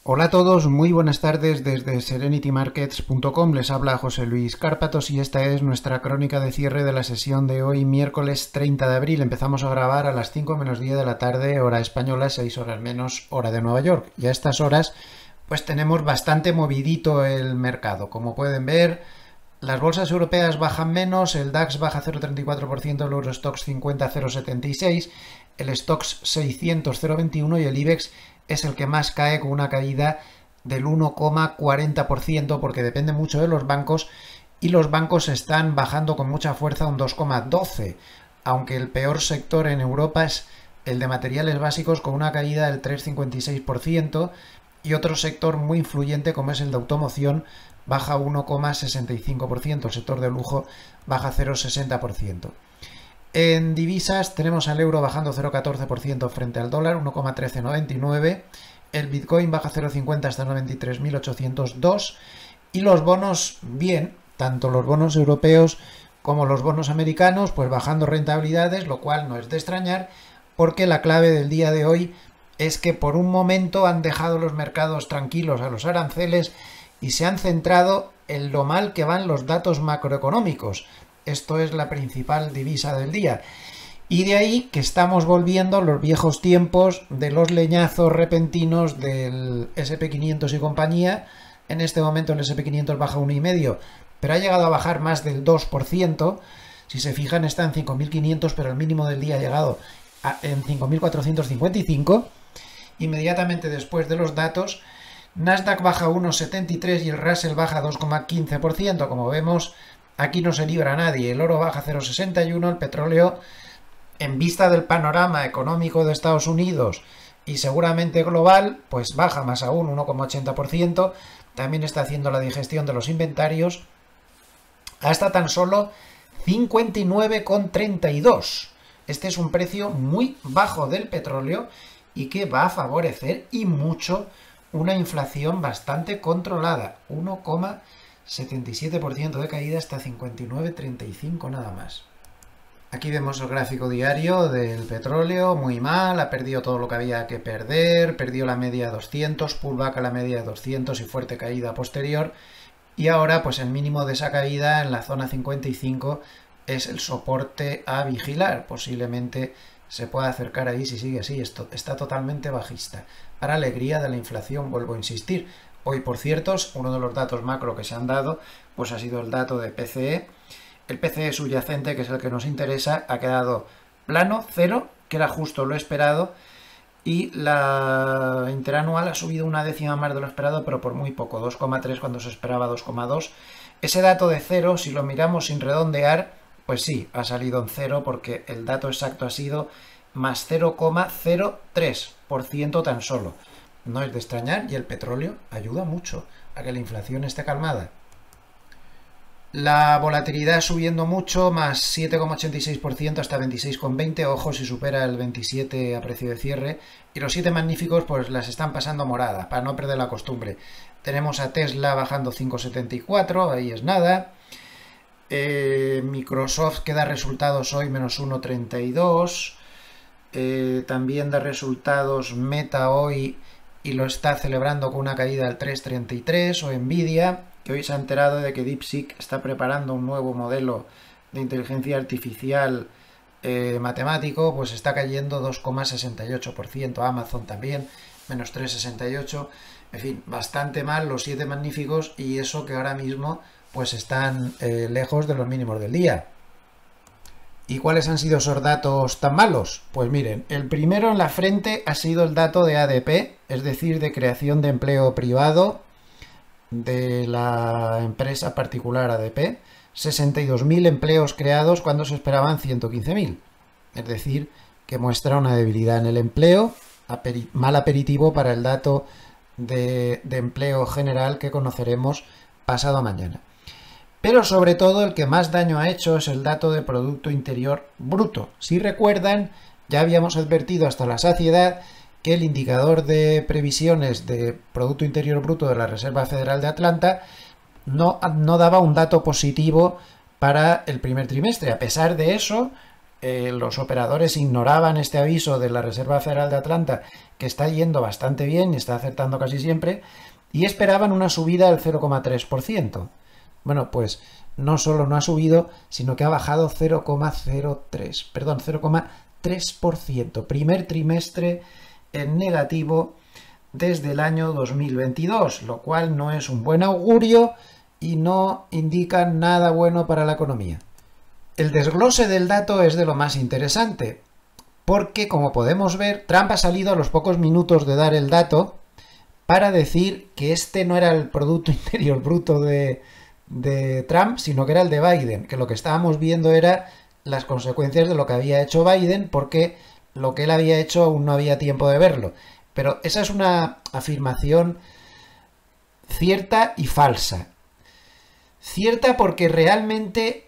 Hola a todos, muy buenas tardes desde serenitymarkets.com. Les habla José Luis Cárpatos y esta es nuestra crónica de cierre de la sesión de hoy, miércoles 30 de abril. Empezamos a grabar a las 5 menos 10 de la tarde, hora española, 6 horas menos, hora de Nueva York. Y a estas horas, pues tenemos bastante movidito el mercado. Como pueden ver, las bolsas europeas bajan menos, el DAX baja 0,34%, el Eurostoxx 50 0,76%, el Stoxx 600 0,21% y el IBEX es el que más cae con una caída del 1,40% porque depende mucho de los bancos y los bancos están bajando con mucha fuerza un 2,12%, aunque el peor sector en Europa es el de materiales básicos con una caída del 3,56% y otro sector muy influyente como es el de automoción baja 1,65%, el sector de lujo baja 0,60%. En divisas tenemos al euro bajando 0,14% frente al dólar, 1,1399. El Bitcoin baja 0,50 hasta 93.802. Y los bonos, bien, tanto los bonos europeos como los bonos americanos, pues bajando rentabilidades, lo cual no es de extrañar, porque la clave del día de hoy es que por un momento han dejado los mercados tranquilos a los aranceles y se han centrado en lo mal que van los datos macroeconómicos. Esto es la principal divisa del día. Y de ahí que estamos volviendo a los viejos tiempos de los leñazos repentinos del SP500 y compañía. En este momento el SP500 baja 1,5%, pero ha llegado a bajar más del 2%. Si se fijan está en 5.500, pero el mínimo del día ha llegado en 5.455. Inmediatamente después de los datos, Nasdaq baja 1,73 y el Russell baja 2,15%. Como vemos, aquí no se libra nadie. El oro baja 0,61, el petróleo, en vista del panorama económico de Estados Unidos y seguramente global, pues baja más aún, 1,80%. También está haciendo la digestión de los inventarios hasta tan solo 59,32. Este es un precio muy bajo del petróleo y que va a favorecer y mucho una inflación bastante controlada, 1,77% de caída hasta 59,35 nada más. Aquí vemos el gráfico diario del petróleo, muy mal, ha perdido todo lo que había que perder, perdió la media de 200, pullback a la media de 200 y fuerte caída posterior. Y ahora pues el mínimo de esa caída en la zona 55 es el soporte a vigilar, posiblemente se puede acercar ahí si sigue así. Esto está totalmente bajista. Para alegría de la inflación, vuelvo a insistir. Hoy, por cierto, uno de los datos macro que se han dado, pues ha sido el dato de PCE. El PCE subyacente, que es el que nos interesa, ha quedado plano, cero, que era justo lo esperado. Y la interanual ha subido una décima más de lo esperado, pero por muy poco, 2,3 cuando se esperaba 2,2. Ese dato de cero, si lo miramos sin redondear, pues sí, ha salido en cero porque el dato exacto ha sido más 0,03% tan solo. No es de extrañar y el petróleo ayuda mucho a que la inflación esté calmada. La volatilidad subiendo mucho, más 7,86% hasta 26,20. Ojo si supera el 27 a precio de cierre. Y los 7 magníficos pues las están pasando morada, para no perder la costumbre. Tenemos a Tesla bajando 5,74, ahí es nada. Microsoft que da resultados hoy menos 1,32. También da resultados Meta hoy y lo está celebrando con una caída del 3,33. O Nvidia, que hoy se ha enterado de que DeepSeek está preparando un nuevo modelo de inteligencia artificial matemático, pues está cayendo 2,68%. Amazon también, menos 3,68%. En fin, bastante mal los 7 magníficos y eso que ahora mismo pues están lejos de los mínimos del día. ¿Y cuáles han sido esos datos tan malos? Pues miren, el primero en la frente ha sido el dato de ADP, es decir, de creación de empleo privado de la empresa particular ADP. 62.000 empleos creados cuando se esperaban 115.000. Es decir, que muestra una debilidad en el empleo, mal aperitivo para el dato de empleo general que conoceremos pasado mañana. Pero sobre todo el que más daño ha hecho es el dato de Producto Interior Bruto. Si recuerdan, ya habíamos advertido hasta la saciedad que el indicador de previsiones de Producto Interior Bruto de la Reserva Federal de Atlanta no daba un dato positivo para el primer trimestre. A pesar de eso, los operadores ignoraban este aviso de la Reserva Federal de Atlanta, que está yendo bastante bien y está acertando casi siempre, y esperaban una subida del 0,3%. Bueno, pues no solo no ha subido, sino que ha bajado 0,3%. Primer trimestre en negativo desde el año 2022, lo cual no es un buen augurio y no indica nada bueno para la economía. El desglose del dato es de lo más interesante, porque como podemos ver, Trump ha salido a los pocos minutos de dar el dato para decir que este no era el Producto Interior Bruto de Trump, sino que era el de Biden, que lo que estábamos viendo era las consecuencias de lo que había hecho Biden, porque lo que él había hecho aún no había tiempo de verlo. Pero esa es una afirmación cierta y falsa. Cierta porque realmente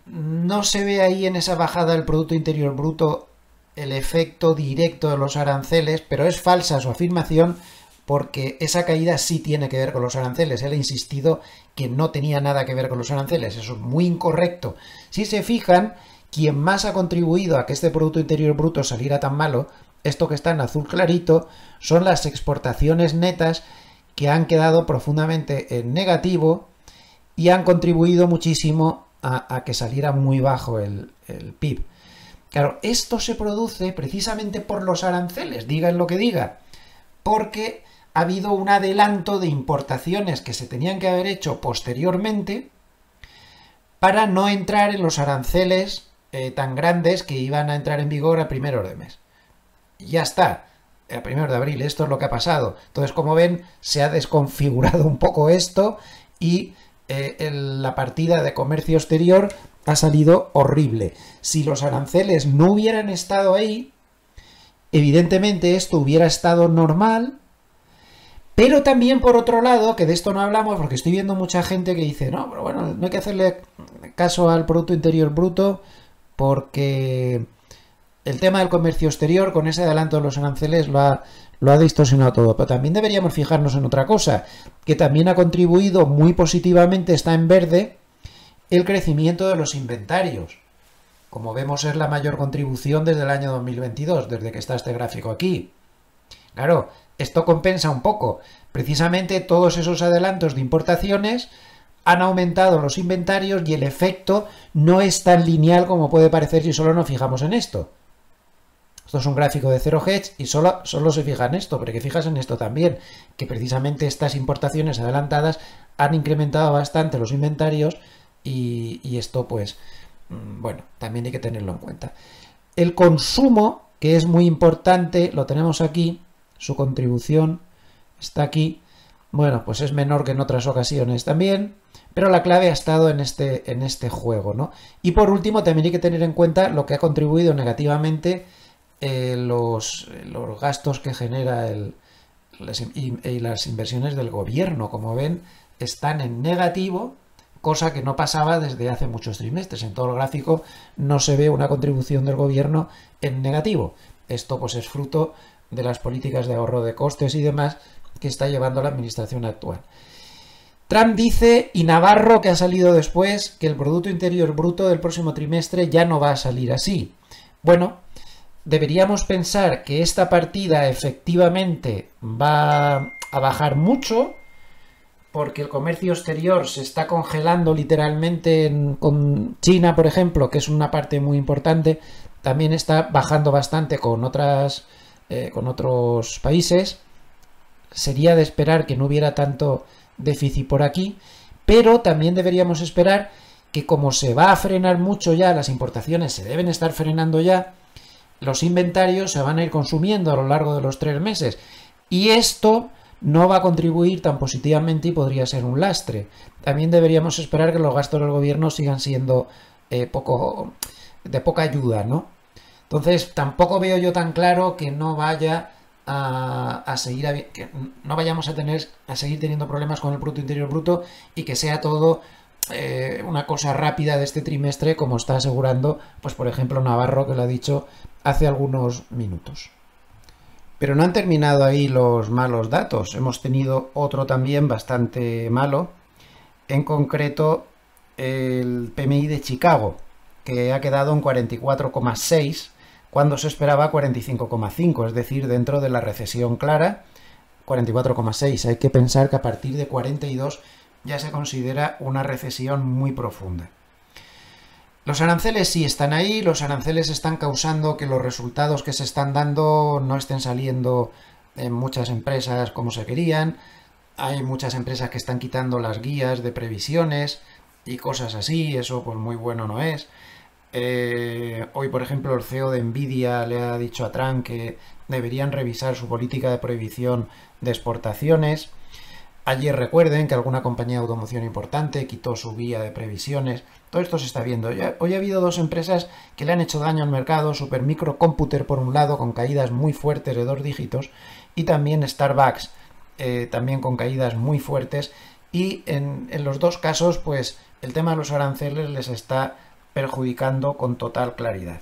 no se ve ahí en esa bajada del Producto Interior Bruto el efecto directo de los aranceles, pero es falsa su afirmación porque esa caída sí tiene que ver con los aranceles. Él ha insistido que no tenía nada que ver con los aranceles. Eso es muy incorrecto. Si se fijan, quien más ha contribuido a que este Producto Interior Bruto saliera tan malo, esto que está en azul clarito, son las exportaciones netas que han quedado profundamente en negativo y han contribuido muchísimo a que saliera muy bajo el PIB. Claro, esto se produce precisamente por los aranceles, digan lo que digan, porque ha habido un adelanto de importaciones que se tenían que haber hecho posteriormente para no entrar en los aranceles tan grandes que iban a entrar en vigor a primeros de mes. Ya está, a primeros de abril, esto es lo que ha pasado. Entonces, como ven, se ha desconfigurado un poco esto y la partida de comercio exterior ha salido horrible. Si los aranceles no hubieran estado ahí, evidentemente esto hubiera estado normal, pero también por otro lado, que de esto no hablamos porque estoy viendo mucha gente que dice, no, pero bueno, no hay que hacerle caso al Producto Interior Bruto porque el tema del comercio exterior con ese adelanto de los aranceles lo ha distorsionado todo. Pero también deberíamos fijarnos en otra cosa, que también ha contribuido muy positivamente, está en verde, el crecimiento de los inventarios. Como vemos, es la mayor contribución desde el año 2022, desde que está este gráfico aquí. Claro, esto compensa un poco. Precisamente todos esos adelantos de importaciones han aumentado los inventarios y el efecto no es tan lineal como puede parecer si solo nos fijamos en esto. Esto es un gráfico de Zero Hedge y solo se fija en esto, pero hay que fijarse en esto también, que precisamente estas importaciones adelantadas han incrementado bastante los inventarios y esto pues, bueno, también hay que tenerlo en cuenta. El consumo, que es muy importante, lo tenemos aquí, su contribución está aquí, bueno, pues es menor que en otras ocasiones también, pero la clave ha estado en este juego, ¿no? Y por último también hay que tener en cuenta lo que ha contribuido negativamente los gastos que genera y las inversiones del gobierno. Como ven, están en negativo, cosa que no pasaba desde hace muchos trimestres. En todo el gráfico no se ve una contribución del gobierno en negativo. Esto pues es fruto de las políticas de ahorro de costes y demás que está llevando la administración actual. Trump dice, y Navarro, que ha salido después, que el Producto Interior Bruto del próximo trimestre ya no va a salir así. Bueno, deberíamos pensar que esta partida efectivamente va a bajar mucho porque el comercio exterior se está congelando literalmente con China, por ejemplo, que es una parte muy importante. También está bajando bastante con otros países. Sería de esperar que no hubiera tanto déficit por aquí, pero también deberíamos esperar que como se va a frenar mucho ya, las importaciones se deben estar frenando ya, los inventarios se van a ir consumiendo a lo largo de los 3 meses y esto no va a contribuir tan positivamente y podría ser un lastre. También deberíamos esperar que los gastos del gobierno sigan siendo de poca ayuda, ¿no? Entonces tampoco veo yo tan claro que no vaya que no vayamos a seguir teniendo problemas con el Producto Interior Bruto y que sea todo una cosa rápida de este trimestre, como está asegurando, pues por ejemplo, Navarro, que lo ha dicho hace algunos minutos. Pero no han terminado ahí los malos datos. Hemos tenido otro también bastante malo, en concreto el PMI de Chicago. que ha quedado en 44,6 cuando se esperaba 45,5, es decir, dentro de la recesión clara, 44,6. Hay que pensar que a partir de 42 ya se considera una recesión muy profunda. Los aranceles sí están ahí, los aranceles están causando que los resultados que se están dando no estén saliendo en muchas empresas como se querían. Hay muchas empresas que están quitando las guías de previsiones y cosas así, eso pues muy bueno no es. Hoy, por ejemplo, el CEO de Nvidia le ha dicho a Trump que deberían revisar su política de prohibición de exportaciones. Ayer recuerden que alguna compañía de automoción importante quitó su guía de previsiones. Todo esto se está viendo. Hoy ha habido dos empresas que le han hecho daño al mercado. Supermicro Computer, por un lado, con caídas muy fuertes de 2 dígitos. Y también Starbucks, también con caídas muy fuertes. Y en los dos casos, pues el tema de los aranceles les está perjudicando con total claridad.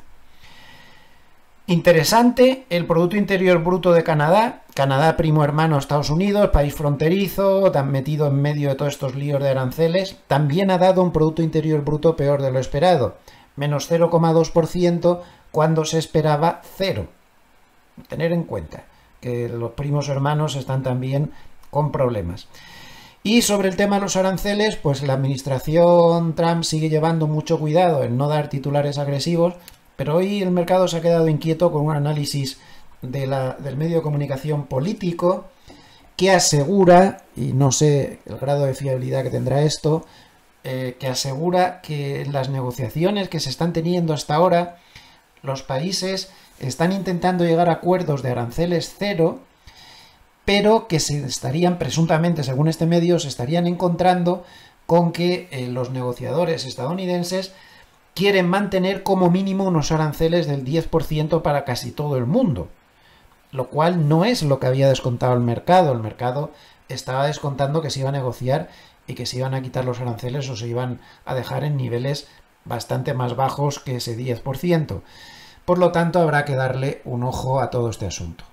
Interesante el Producto Interior Bruto de Canadá. Canadá, primo hermano Estados Unidos, país fronterizo, tan metido en medio de todos estos líos de aranceles. También ha dado un Producto Interior Bruto peor de lo esperado, menos 0,2% cuando se esperaba 0. Tener en cuenta que los primos hermanos están también con problemas. Y sobre el tema de los aranceles, pues la administración Trump sigue llevando mucho cuidado en no dar titulares agresivos, pero hoy el mercado se ha quedado inquieto con un análisis del medio de comunicación político que asegura, y no sé el grado de fiabilidad que tendrá esto, que asegura que en las negociaciones que se están teniendo hasta ahora, los países están intentando llegar a acuerdos de aranceles cero, pero que se estarían, presuntamente, según este medio, se estarían encontrando con que los negociadores estadounidenses quieren mantener como mínimo unos aranceles del 10% para casi todo el mundo, lo cual no es lo que había descontado el mercado. El mercado estaba descontando que se iba a negociar y que se iban a quitar los aranceles o se iban a dejar en niveles bastante más bajos que ese 10%. Por lo tanto, habrá que darle un ojo a todo este asunto.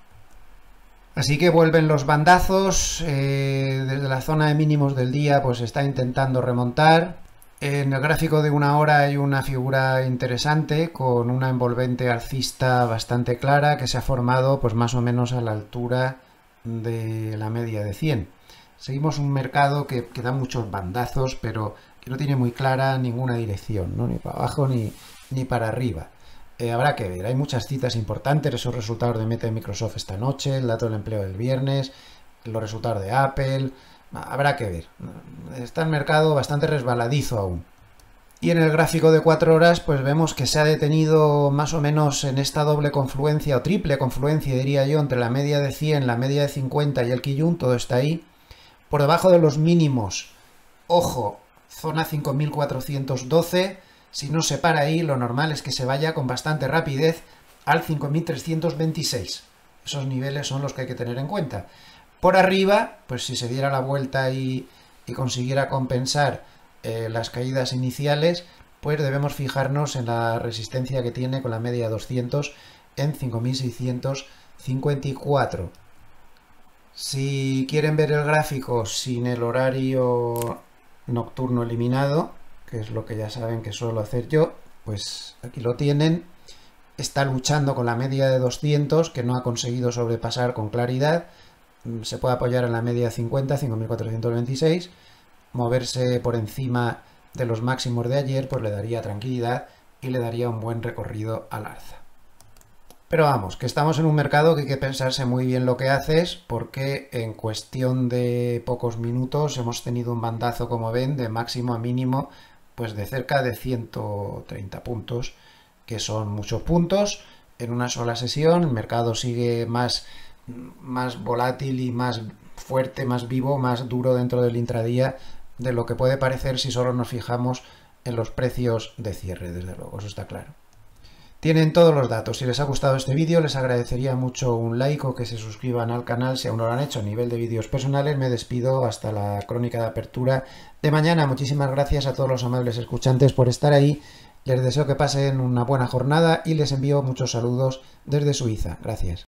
Así que vuelven los bandazos, desde la zona de mínimos del día pues está intentando remontar. En el gráfico de 1 hora hay una figura interesante con una envolvente alcista bastante clara que se ha formado pues más o menos a la altura de la media de 100. Seguimos un mercado que da muchos bandazos pero que no tiene muy clara ninguna dirección, ¿no? Ni para abajo ni para arriba. Habrá que ver, hay muchas citas importantes, esos resultados de Meta y Microsoft esta noche, el dato del empleo del viernes, los resultados de Apple, habrá que ver. Está el mercado bastante resbaladizo aún. Y en el gráfico de 4 horas pues vemos que se ha detenido más o menos en esta doble confluencia o triple confluencia, diría yo, entre la media de 100, la media de 50 y el Kijun, todo está ahí. Por debajo de los mínimos, ojo, zona 5412. Si no se para ahí, lo normal es que se vaya con bastante rapidez al 5326. Esos niveles son los que hay que tener en cuenta. Por arriba, pues si se diera la vuelta y consiguiera compensar las caídas iniciales, pues debemos fijarnos en la resistencia que tiene con la media 200 en 5654. Si quieren ver el gráfico sin el horario nocturno eliminado, que es lo que ya saben que suelo hacer yo, pues aquí lo tienen. Está luchando con la media de 200, que no ha conseguido sobrepasar con claridad. Se puede apoyar en la media de 50, 5426. Moverse por encima de los máximos de ayer, pues le daría tranquilidad y le daría un buen recorrido al alza. Pero vamos, que estamos en un mercado que hay que pensarse muy bien lo que haces, porque en cuestión de pocos minutos hemos tenido un bandazo, como ven, de máximo a mínimo, pues de cerca de 130 puntos, que son muchos puntos en una sola sesión. El mercado sigue más volátil y más fuerte, más vivo, más duro dentro del intradía de lo que puede parecer si solo nos fijamos en los precios de cierre, desde luego, eso está claro. Tienen todos los datos. Si les ha gustado este vídeo, les agradecería mucho un like o que se suscriban al canal si aún no lo han hecho. A nivel de vídeos personales, me despido hasta la crónica de apertura de mañana. Muchísimas gracias a todos los amables escuchantes por estar ahí. Les deseo que pasen una buena jornada y les envío muchos saludos desde Suiza. Gracias.